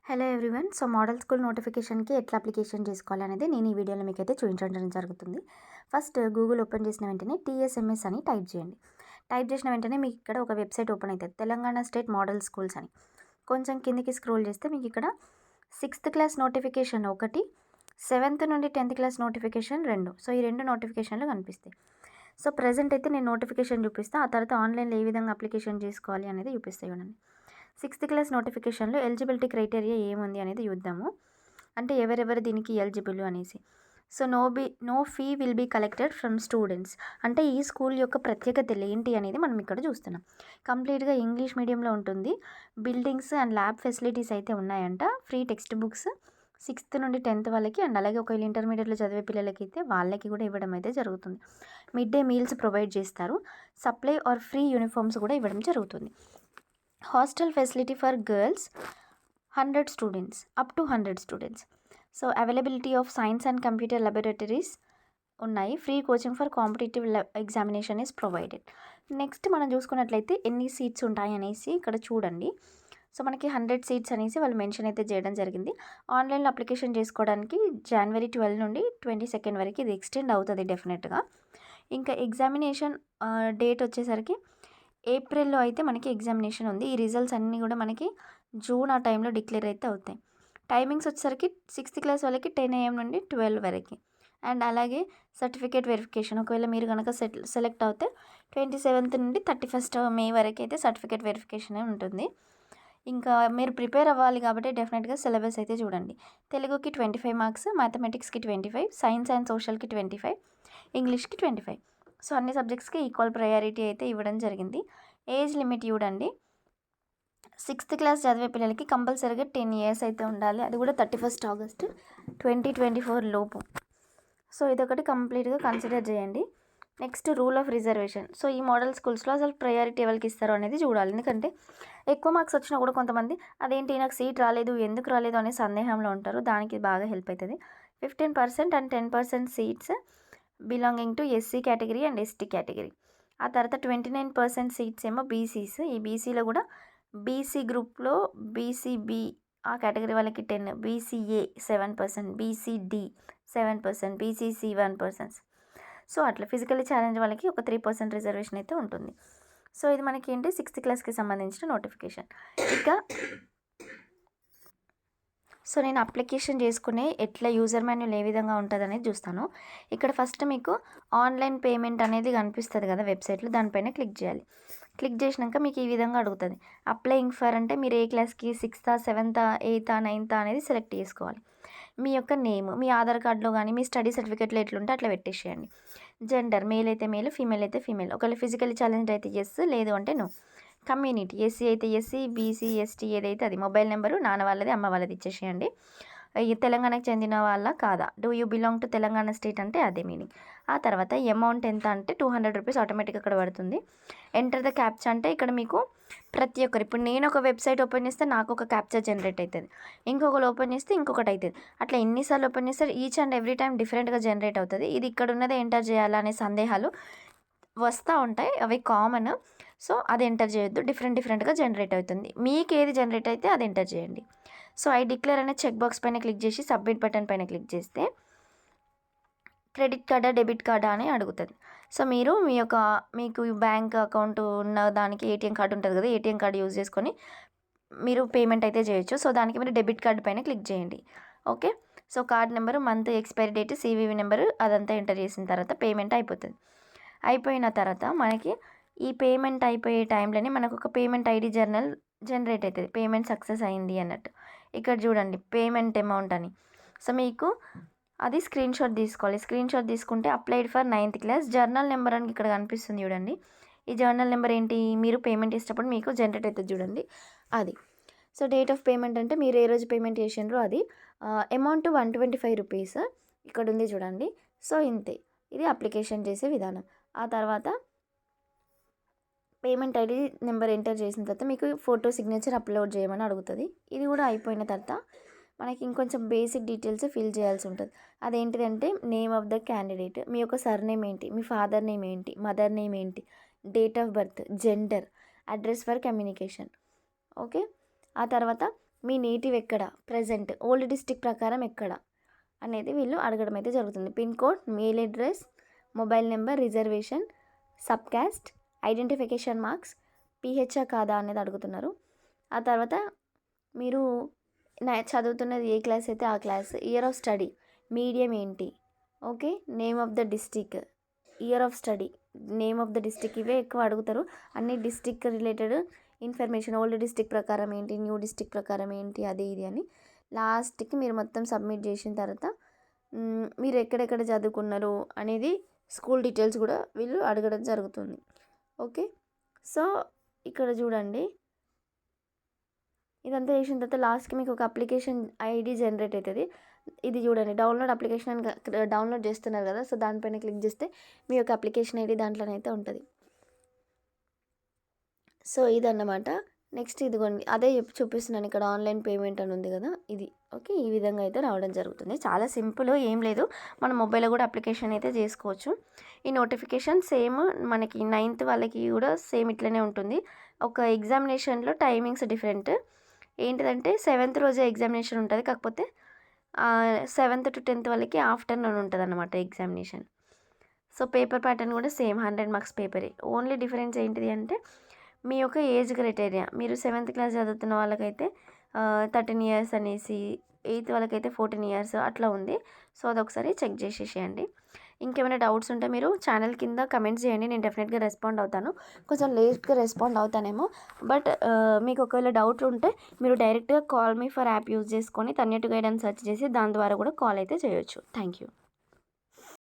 Hello everyone. So model school నోటిఫికేషన్కి ఎట్లా application చేసుకోవాలనేది నేను ఈ వీడియోలో మీకు అయితే చూపించడం జరుగుతుంది. ఫస్ట్ గూగుల్ ఓపెన్ చేసిన వెంటనే టీఎస్ఎంఎస్ అని టైప్ చేయండి. టైప్ చేసిన వెంటనే మీకు ఇక్కడ ఒక వెబ్సైట్ ఓపెన్ అవుతుంది, తెలంగాణ స్టేట్ మోడల్ స్కూల్స్ అని. కొంచెం కిందికి స్క్రోల్ చేస్తే మీకు ఇక్కడ 6th క్లాస్ నోటిఫికేషన్ ఒకటి, 7th నుండి 10th క్లాస్ నోటిఫికేషన్ 2. సో ఈ 2 నోటిఫికేషన్లు కనిపిస్తాయి. సో ప్రజెంట్ అయితే నేను నోటిఫికేషన్ చూపిస్తాను, ఆ తర్వాత ఆన్లైన్లో ఏ విధంగా అప్లికేషన్ చేసుకోవాలి అనేది చూపిస్తాయి. చూడండి, 6th క్లాస్ నోటిఫికేషన్లో ఎలిజిబిలిటీ క్రైటీరియా ఏముంది అనేది చూద్దాము. అంటే ఎవరెవరు దీనికి ఎలిజిబుల్ అనేసి. So no fee will be collected from students. అంటే ఈ స్కూల్ యొక్క ప్రత్యేకతలు ఏంటి అనేది మనం ఇక్కడ చూస్తున్నాం. కంప్లీట్గా ఇంగ్లీష్ మీడియంలో ఉంటుంది. బిల్డింగ్స్ అండ్ ల్యాబ్ ఫెసిలిటీస్ అయితే ఉన్నాయంట. ఫ్రీ టెక్స్ట్ బుక్స్ 6th నుండి 10th వాళ్ళకి, అండ్ అలాగే ఒకవేళ ఇంటర్మీడియట్లో చదివే పిల్లలకి అయితే వాళ్ళకి కూడా ఇవ్వడం అయితే జరుగుతుంది. మిడ్ డే మీల్స్ ప్రొవైడ్ చేస్తారు. సప్లై ఆర్ ఫ్రీ యూనిఫామ్స్ కూడా ఇవ్వడం జరుగుతుంది. Hostel facility for girls 100 students, up to 100 students. So availability of science and computer laboratories ఉన్నాయి. Free coaching for competitive examination is provided. Next మనం చూసుకున్నట్లయితే ఎన్ని seats ఉంటాయి అనేసి ఇక్కడ చూడండి. సో మనకి 100 సీట్స్ అనేసి వాళ్ళు మెన్షన్ అయితే చేయడం జరిగింది. ఆన్లైన్లో అప్లికేషన్ చేసుకోవడానికి January 12 నుండి 22 వరకు ఇది ఎక్స్టెండ్ అవుతుంది డెఫినెట్గా. ఇంకా ఎగ్జామినేషన్ డేట్ వచ్చేసరికి ఏప్రిల్లో అయితే మనకి ఎగ్జామినేషన్ ఉంది. ఈ రిజల్ట్స్ అన్నీ కూడా మనకి జూన్ ఆ టైంలో డిక్లేర్ అయితే అవుతాయి. టైమింగ్స్ వచ్చేసరికి 6th క్లాస్ వాళ్ళకి 10 AM నుండి 12 వరకు. అండ్ అలాగే సర్టిఫికేట్ వెరిఫికేషన్, ఒకవేళ మీరు కనుక సెలెక్ట్ అవుతే 27th నుండి 31st May వరకు అయితే సర్టిఫికేట్ వెరిఫికేషన్ ఉంటుంది. ఇంకా మీరు ప్రిపేర్ అవ్వాలి కాబట్టి డెఫినెట్గా సిలబస్ అయితే చూడండి. తెలుగుకి 25 మార్క్స్, మ్యాథమెటిక్స్కి 25, సైన్స్ అండ్ సోషల్కి 25, ఇంగ్లీష్కి 25. సో అన్ని సబ్జెక్ట్స్కి ఈక్వల్ ప్రయారిటీ అయితే ఇవ్వడం జరిగింది. ఏజ్ లిమిట్ చూడండి, 6th క్లాస్ చదివే పిల్లలకి కంపల్సరీగా 10 years అయితే ఉండాలి. అది కూడా 31st August 2024 లోపు. సో ఇదొకటి కంప్లీట్గా కన్సిడర్ చేయండి. Next rule of reservation. So ఈ మోడల్ స్కూల్స్లో అసలు ప్రయారిటీ ఎవరికి ఇస్తారో అనేది చూడాలి. ఎందుకంటే ఎక్కువ మార్క్స్ వచ్చినా కూడా కొంతమంది అదేంటి నాకు సీట్ రాలేదు, ఎందుకు రాలేదు అనే సందేహంలో ఉంటారు. దానికి బాగా హెల్ప్ అవుతుంది. 15% and 10% seats belonging to SC category and ST category. ఆ తర్వాత 29% సీట్స్ ఏమో బీసీస్. ఈ బీసీలో కూడా బీసీ గ్రూప్లో బీసీబీ ఆ కేటగిరీ వాళ్ళకి 10, బీసీఏ 7%, బీసీడి 7%, బీసీసీ 1%. సో అట్లా ఫిజికల్లీ ఛాలెంజ్ వాళ్ళకి ఒక 3% రిజర్వేషన్ అయితే ఉంటుంది. సో ఇది మనకి ఏంటి 6th క్లాస్కి సంబంధించిన నోటిఫికేషన్. ఇక సో నేను అప్లికేషన్ చేసుకునే ఎట్లా యూజర్ మాన్యువల్ ఏ విధంగా ఉంటుంది అనేది చూస్తాను. ఇక్కడ ఫస్ట్ మీకు ఆన్లైన్ పేమెంట్ అనేది కనిపిస్తుంది కదా వెబ్సైట్లో, దానిపైన క్లిక్ చేయాలి. క్లిక్ చేసినాక మీకు ఈ విధంగా అడుగుతుంది. అప్లయింగ్ ఫర్ అంటే మీరు ఏ క్లాస్కి 6th, 7th, 8th, 9th అనేది సెలెక్ట్ చేసుకోవాలి. మీ యొక్క నేమ్, మీ ఆధార్ కార్డులో కానీ మీ స్టడీ సర్టిఫికేట్లో ఎట్లుంటే అట్లా పెట్టేసేయండి. జెండర్ మేల్ అయితే మేల్, ఫీమేల్ అయితే ఫీమేల్. ఒకవేళ ఫిజికల్లీ ఛాలెంజ్ అయితే ఎస్, లేదు అంటే నో. కమ్యూనిటీ ఎస్సీ అయితే ఎస్సీ, బీసీ, ఎస్టీ ఏదైతే అది. మొబైల్ నెంబరు నాన్న వాళ్ళది, అమ్మ వాళ్ళది ఇచ్చేసేయండి. ఈ తెలంగాణకు చెందిన వాళ్ళ కాదా, do you belong to Telangana state అంటే అదే మీనింగ్. ఆ తర్వాత అమౌంట్ ఎంత అంటే 200 రూపీస్ ఆటోమేటిక్గా అక్కడ పడుతుంది. ఎంటర్ ద క్యాప్చా అంటే ఇక్కడ మీకు ప్రతి ఒక్కరు, ఇప్పుడు నేను ఒక వెబ్సైట్ ఓపెన్ చేస్తే నాకు ఒక క్యాప్చా జనరేట్ అవుతుంది, ఇంకొకరు ఓపెన్ చేస్తే ఇంకొకటి అవుతుంది. అట్లా ఎన్నిసార్లు ఓపెన్ చేస్తే ఈచ్ అండ్ ఎవ్రీ టైం డిఫరెంట్గా జనరేట్ అవుతుంది. ఇది ఇక్కడ ఉన్నదే ఎంటర్ చేయాలా అనే సందేహాలు వస్తూ ఉంటాయి, అవి కామన్. సో అది ఎంటర్ చేయొద్దు, డిఫరెంట్గా జనరేట్ అవుతుంది. మీకు ఏది జనరేట్ అయితే అది ఎంటర్ చేయండి. సో ఐ డిక్లేర్ అనే చెక్ బాక్స్ పైన క్లిక్ చేసి సబ్మిట్ బటన్ పైన క్లిక్ చేస్తే క్రెడిట్ కార్డా డెబిట్ కార్డా అని అడుగుతుంది. సో మీరు మీకు బ్యాంక్ అకౌంట్ ఉన్న దానికి ఏటీఎం కార్డు ఉంటుంది కదా, ఏటీఎం కార్డు యూజ్ చేసుకొని మీరు పేమెంట్ అయితే చేయొచ్చు. సో దానికి మీరు డెబిట్ కార్డు పైన క్లిక్ చేయండి. Okay, so card number, month, expiry date, CVV number అదంతా ఎంటర్ చేసిన తర్వాత పేమెంట్ అయిపోతుంది. అయిపోయిన తర్వాత మనకి ఈ పేమెంట్ అయిపోయే టైంలోనే మనకు ఒక పేమెంట్ ఐడి జనరేట్ అవుతుంది, పేమెంట్ సక్సెస్ అయింది అన్నట్టు. ఇక్కడ చూడండి పేమెంట్ అమౌంట్ అని. సో మీకు అది స్క్రీన్ షాట్ తీసుకోవాలి. స్క్రీన్ షాట్ తీసుకుంటే applied for 9th class journal number అని ఇక్కడ కనిపిస్తుంది చూడండి. ఈ జర్నల్ నెంబర్ ఏంటి, మీరు పేమెంట్ చేసేటప్పుడు మీకు జనరేట్ అవుతుంది చూడండి అది. సో డేట్ ఆఫ్ పేమెంట్ అంటే మీరు ఏ రోజు పేమెంట్ చేసినారో అది. అమౌంట్ 125 రూపీస్ ఇక్కడ ఉంది చూడండి. సో ఇంతే, ఇది అప్లికేషన్ చేసే విధానం. ఆ తర్వాత పేమెంట్ ఐడి నెంబర్ ఎంటర్ చేసిన తర్వాత మీకు ఫోటో సిగ్నేచర్ అప్లోడ్ చేయమని అడుగుతుంది. ఇది కూడా అయిపోయిన తర్వాత మనకి ఇంకొంచెం బేసిక్ డీటెయిల్స్ ఫిల్ చేయాల్సి ఉంటుంది. అదేంటిదంటే నేమ్ ఆఫ్ ద క్యాండిడేట్, మీ యొక్క సర్నేమ్ ఏంటి, మీ ఫాదర్ నేమ్ ఏంటి, మదర్ నేమ్ ఏంటి, date of birth, gender, address for communication. Okay, ఆ తర్వాత మీ నేటివ్ ఎక్కడ, ప్రెజెంట్ ఓల్డ్ డిస్ట్రిక్ట్ ప్రకారం ఎక్కడ అనేది వీళ్ళు అడగడం అయితే జరుగుతుంది. Pin code, mail address, mobile number, reservation, sub caste, identification marks, పిహెచ్ఆ కాదా అనేది అడుగుతున్నారు. ఆ తర్వాత మీరు చదువుతున్నది ఏ క్లాస్ అయితే ఆ class, year of study, medium ఏంటి, okay, name of the district, year of study, name of the district, ఇవే ఎక్కువ అడుగుతారు. అన్ని district related information, old district ప్రకారం ఏంటి, న్యూ డిస్టిక్ ప్రకారం ఏంటి, అది ఇది అని లాస్ట్కి మీరు మొత్తం సబ్మిట్ చేసిన తర్వాత మీరు ఎక్కడెక్కడ చదువుకున్నారు అనేది స్కూల్ డీటెయిల్స్ కూడా వీళ్ళు అడగడం జరుగుతుంది. ఓకే, సో ఇక్కడ చూడండి, ఇదంతా చేసిన తర్వాత లాస్ట్కి మీకు ఒక అప్లికేషన్ ఐడి జనరేట్ అవుతుంది. ఇది చూడండి, డౌన్లోడ్ అప్లికేషన్ అని డౌన్లోడ్ చేస్తున్నారు కదా, సో దానిపైన క్లిక్ చేస్తే మీ యొక్క అప్లికేషన్ ఐడి దాంట్లోనైతే ఉంటుంది. సో ఇదన్నమాట. నెక్స్ట్ ఇదిగోండి, అదే చూపిస్తున్నాను ఇక్కడ, ఆన్లైన్ పేమెంట్ అని ఉంది కదా, ఇది ఓకే. ఈ విధంగా అయితే రావడం జరుగుతుంది. చాలా సింపుల్, ఏం లేదు, మన మొబైల్లో కూడా అప్లికేషన్ అయితే చేసుకోవచ్చు. ఈ నోటిఫికేషన్ సేమ్ మనకి 9th వాళ్ళకి కూడా సేమ్ ఇట్లనే ఉంటుంది. ఒక ఎగ్జామినేషన్లో టైమింగ్స్ డిఫరెంట్. ఏంటిదంటే 7th రోజే ఎగ్జామినేషన్ ఉంటుంది, కాకపోతే 7th to 10th వాళ్ళకి ఆఫ్టర్నూన్ ఉంటుంది అన్నమాట ఎగ్జామినేషన్. సో పేపర్ ప్యాటర్న్ కూడా సేమ్ 100 మార్క్స్ పేపరే. ఓన్లీ డిఫరెన్స్ ఏంటిది అంటే మీ యొక్క ఏజ్ క్రైటీరియా. మీరు 7th క్లాస్ చదువుతున్న వాళ్ళకైతే 13 ఇయర్స్ అనేసి, 8th వాళ్ళకైతే 14 ఇయర్స్ అట్లా ఉంది. సో అదొకసారి చెక్ చేసేసేయండి. ఇంకేమైనా డౌట్స్ ఉంటే మీరు ఛానల్ కింద కమెంట్స్ చేయండి, నేను డెఫినెట్గా రెస్పాండ్ అవుతాను. కొంచెం లేట్గా రెస్పాండ్ అవుతానేమో, బట్ మీకు ఒకవేళ డౌట్ ఉంటే మీరు డైరెక్ట్గా call me for app use చేసుకొని తన్యటు గైడ్ అని సెర్చ్ చేసి దాని ద్వారా కూడా కాల్ అయితే చేయొచ్చు. Thank you.